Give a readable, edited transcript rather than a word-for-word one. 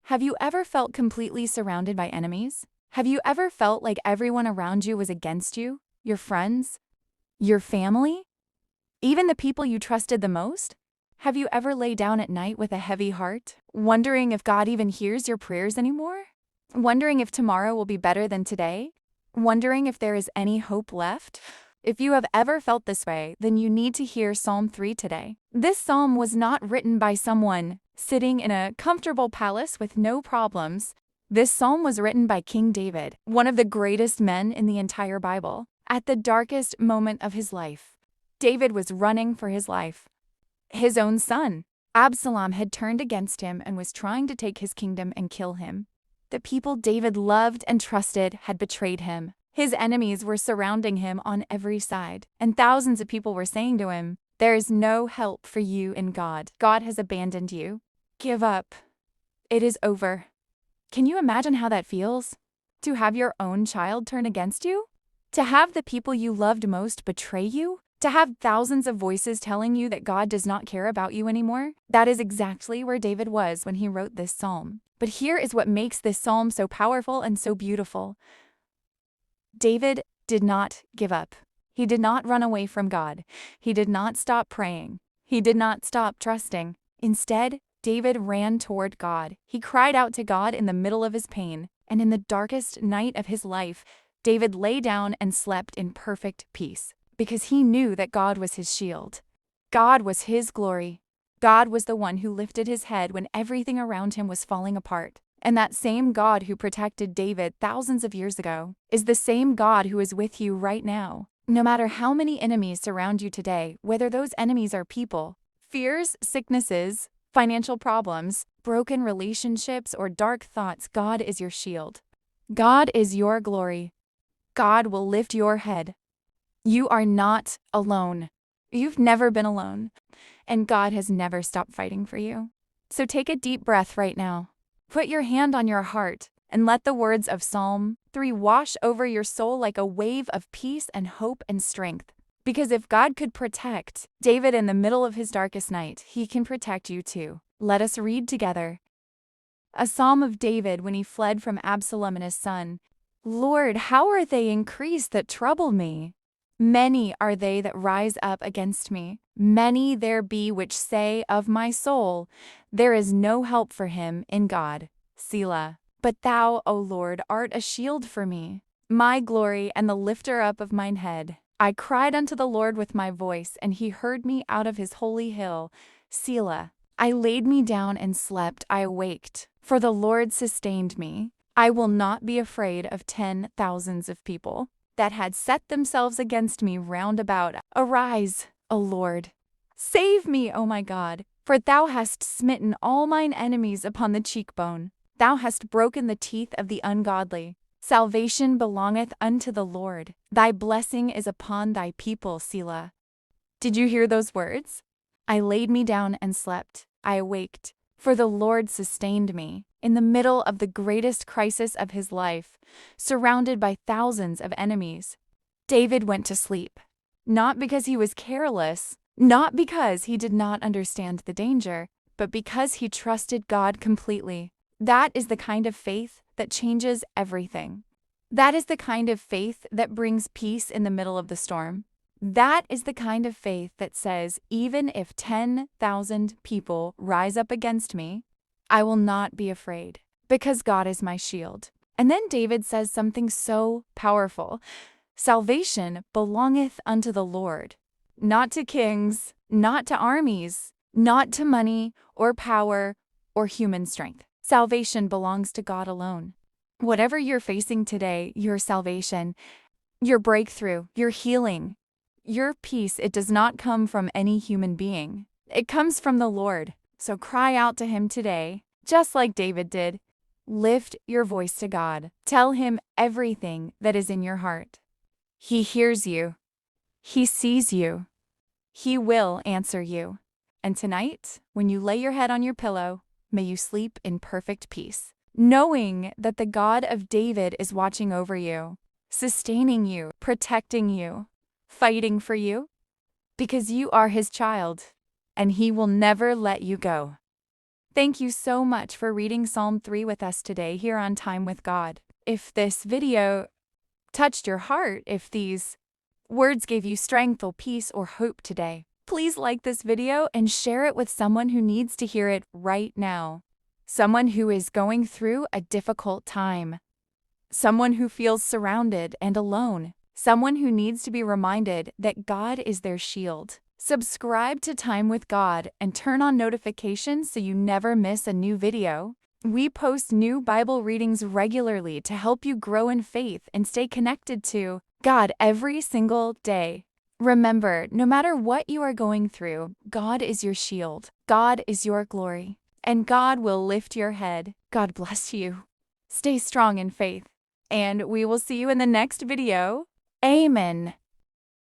Have you ever felt completely surrounded by enemies? Have you ever felt like everyone around you was against you? Your friends? Your family? Even the people you trusted the most? Have you ever lay down at night with a heavy heart, wondering if God even hears your prayers anymore? Wondering if tomorrow will be better than today? Wondering if there is any hope left? If you have ever felt this way, then you need to hear Psalm 3 today. This psalm was not written by someone sitting in a comfortable palace with no problems. This psalm was written by King David, one of the greatest men in the entire Bible. At the darkest moment of his life, David was running for his life. His own son, Absalom, had turned against him and was trying to take his kingdom and kill him. The people David loved and trusted had betrayed him. His enemies were surrounding him on every side, and thousands of people were saying to him, "There is no help for you in God. God has abandoned you. Give up. It is over." Can you imagine how that feels? To have your own child turn against you? To have the people you loved most betray you? To have thousands of voices telling you that God does not care about you anymore? That is exactly where David was when he wrote this psalm. But here is what makes this psalm so powerful and so beautiful. David did not give up. He did not run away from God. He did not stop praying. He did not stop trusting. Instead, David ran toward God. He cried out to God in the middle of his pain, and in the darkest night of his life, David lay down and slept in perfect peace, because he knew that God was his shield. God was his glory. God was the one who lifted his head when everything around him was falling apart. And that same God who protected David thousands of years ago is the same God who is with you right now. No matter how many enemies surround you today, whether those enemies are people, fears, sicknesses, financial problems, broken relationships, or dark thoughts, God is your shield. God is your glory. God will lift your head. You are not alone. You've never been alone, and God has never stopped fighting for you. So take a deep breath right now. Put your hand on your heart and let the words of Psalm 3 wash over your soul like a wave of peace and hope and strength. Because if God could protect David in the middle of his darkest night, he can protect you too. Let us read together. A psalm of David when he fled from Absalom and his son. Lord, how are they increased that trouble me? Many are they that rise up against me. Many there be which say of my soul, there is no help for him in God. Selah. But thou, O Lord, art a shield for me, my glory and the lifter up of mine head. I cried unto the Lord with my voice, and he heard me out of his holy hill. Selah. I laid me down and slept, I awaked, for the Lord sustained me. I will not be afraid of 10,000s of people that had set themselves against me round about. Arise, O Lord. Save me, O my God, for thou hast smitten all mine enemies upon the cheekbone. Thou hast broken the teeth of the ungodly. Salvation belongeth unto the Lord. Thy blessing is upon thy people, Selah. Did you hear those words? I laid me down and slept. I awaked, for the Lord sustained me. In the middle of the greatest crisis of his life, surrounded by thousands of enemies, David went to sleep. Not because he was careless, not because he did not understand the danger, but because he trusted God completely. That is the kind of faith that changes everything. That is the kind of faith that brings peace in the middle of the storm. That is the kind of faith that says, even if 10,000 people rise up against me, I will not be afraid, because God is my shield. And then David says something so powerful. Salvation belongeth unto the Lord, not to kings, not to armies, not to money or power or human strength. Salvation belongs to God alone. Whatever you're facing today, your salvation, your breakthrough, your healing, your peace, it does not come from any human being. It comes from the Lord. So cry out to him today, just like David did. Lift your voice to God. Tell him everything that is in your heart. He hears you. He sees you. He will answer you. And tonight, when you lay your head on your pillow, may you sleep in perfect peace, knowing that the God of David is watching over you, sustaining you, protecting you, fighting for you, because you are his child, and he will never let you go. Thank you so much for reading Psalm 3 with us today here on Time with God. If this video touched your heart, if these words gave you strength or peace or hope today, please like this video and share it with someone who needs to hear it right now. Someone who is going through a difficult time. Someone who feels surrounded and alone. Someone who needs to be reminded that God is their shield. Subscribe to Time with God and turn on notifications so you never miss a new video. We post new Bible readings regularly to help you grow in faith and stay connected to God every single day. Remember, no matter what you are going through, God is your shield. God is your glory. And God will lift your head. God bless you. Stay strong in faith. And we will see you in the next video. Amen.